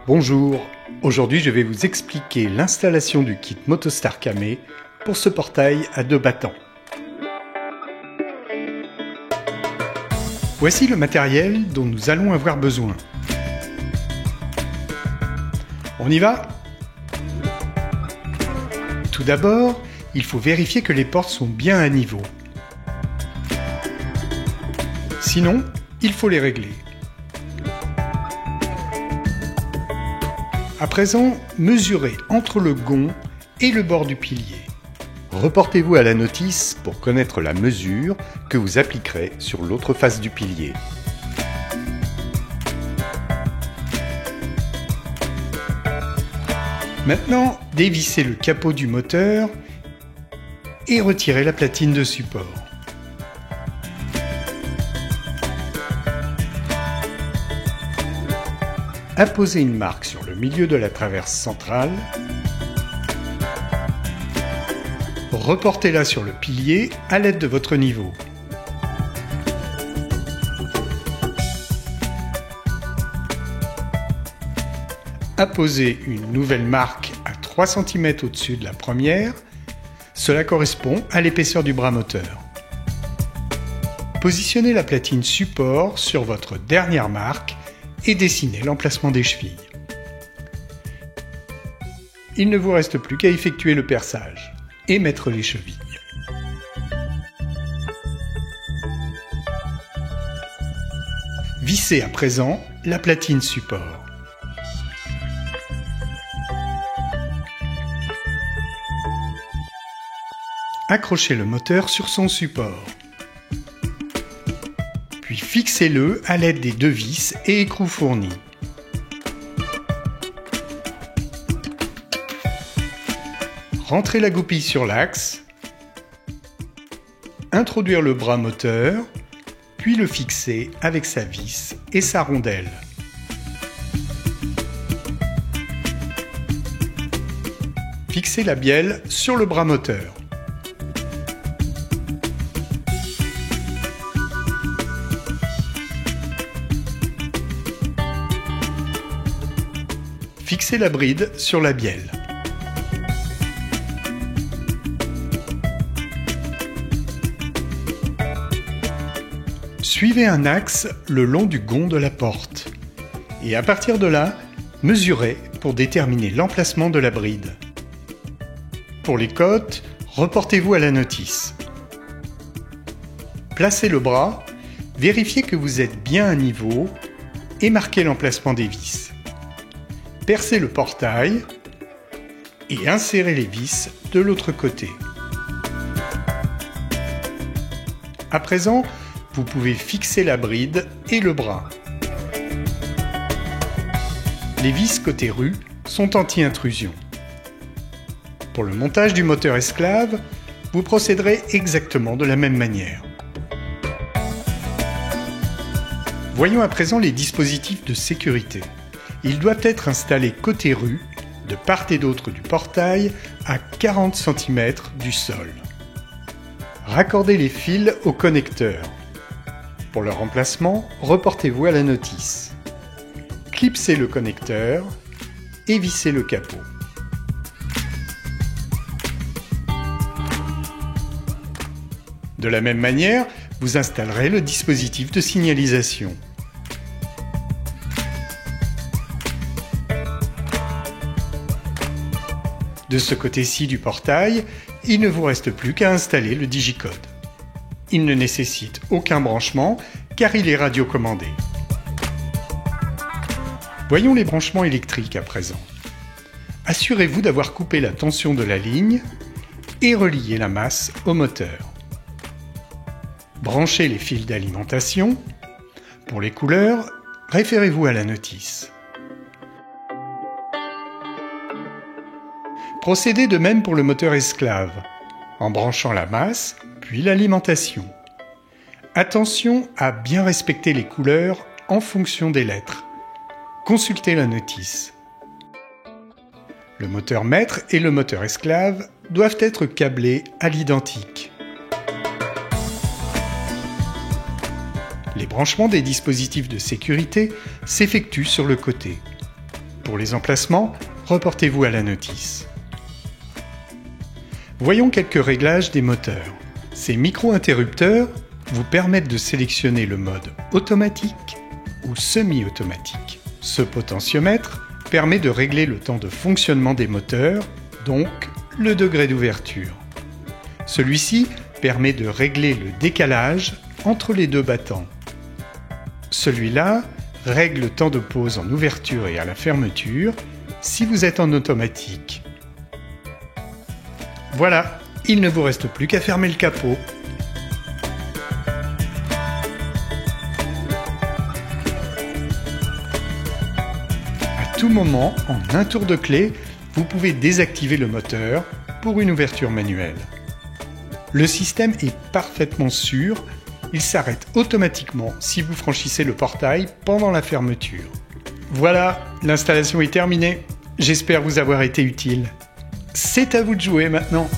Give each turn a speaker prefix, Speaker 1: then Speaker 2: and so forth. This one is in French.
Speaker 1: Bonjour, aujourd'hui je vais vous expliquer l'installation du kit Motostar Camé pour ce portail à 2 battants. Voici le matériel dont nous allons avoir besoin. On y va ? Tout d'abord, il faut vérifier que les portes sont bien à niveau. Sinon, il faut les régler. À présent, mesurez entre le gond et le bord du pilier. Reportez-vous à la notice pour connaître la mesure que vous appliquerez sur l'autre face du pilier. Maintenant, dévissez le capot du moteur et retirez la platine de support. Apposez une marque sur le milieu de la traverse centrale. Reportez-la sur le pilier à l'aide de votre niveau. Apposez une nouvelle marque à 3 cm au-dessus de la première. Cela correspond à l'épaisseur du bras moteur. Positionnez la platine support sur votre dernière marque et dessinez l'emplacement des chevilles. Il ne vous reste plus qu'à effectuer le perçage et mettre les chevilles. Vissez à présent la platine support. Accrochez le moteur sur son support. Puis fixez-le à l'aide des 2 vis et écrous fournis. Rentrez la goupille sur l'axe. Introduire le bras moteur, puis le fixer avec sa vis et sa rondelle. Fixez la bielle sur le bras moteur. Fixez la bride sur la bielle. Suivez un axe le long du gond de la porte et à partir de là, mesurez pour déterminer l'emplacement de la bride. Pour les côtes, reportez-vous à la notice. Placez le bras, vérifiez que vous êtes bien à niveau et marquez l'emplacement des vis. Percez le portail et insérez les vis de l'autre côté. À présent, vous pouvez fixer la bride et le bras. Les vis côté rue sont anti-intrusion. Pour le montage du moteur esclave, vous procéderez exactement de la même manière. Voyons à présent les dispositifs de sécurité. Ils doivent être installés côté rue, de part et d'autre du portail, à 40 cm du sol. Raccordez les fils au connecteur. Pour leur remplacement, reportez-vous à la notice. Clipsez le connecteur et vissez le capot. De la même manière, vous installerez le dispositif de signalisation. De ce côté-ci du portail, il ne vous reste plus qu'à installer le digicode. Il ne nécessite aucun branchement car il est radiocommandé. Voyons les branchements électriques à présent. Assurez-vous d'avoir coupé la tension de la ligne et relié la masse au moteur. Branchez les fils d'alimentation. Pour les couleurs, référez-vous à la notice. Procédez de même pour le moteur esclave, en branchant la masse, puis l'alimentation. Attention à bien respecter les couleurs en fonction des lettres. Consultez la notice. Le moteur maître et le moteur esclave doivent être câblés à l'identique. Les branchements des dispositifs de sécurité s'effectuent sur le côté. Pour les emplacements, reportez-vous à la notice. Voyons quelques réglages des moteurs. Ces micro-interrupteurs vous permettent de sélectionner le mode automatique ou semi-automatique. Ce potentiomètre permet de régler le temps de fonctionnement des moteurs, donc le degré d'ouverture. Celui-ci permet de régler le décalage entre les deux battants. Celui-là règle le temps de pause en ouverture et à la fermeture si vous êtes en automatique. Voilà, il ne vous reste plus qu'à fermer le capot. À tout moment, en un tour de clé, vous pouvez désactiver le moteur pour une ouverture manuelle. Le système est parfaitement sûr, il s'arrête automatiquement si vous franchissez le portail pendant la fermeture. Voilà, l'installation est terminée. J'espère vous avoir été utile. C'est à vous de jouer maintenant.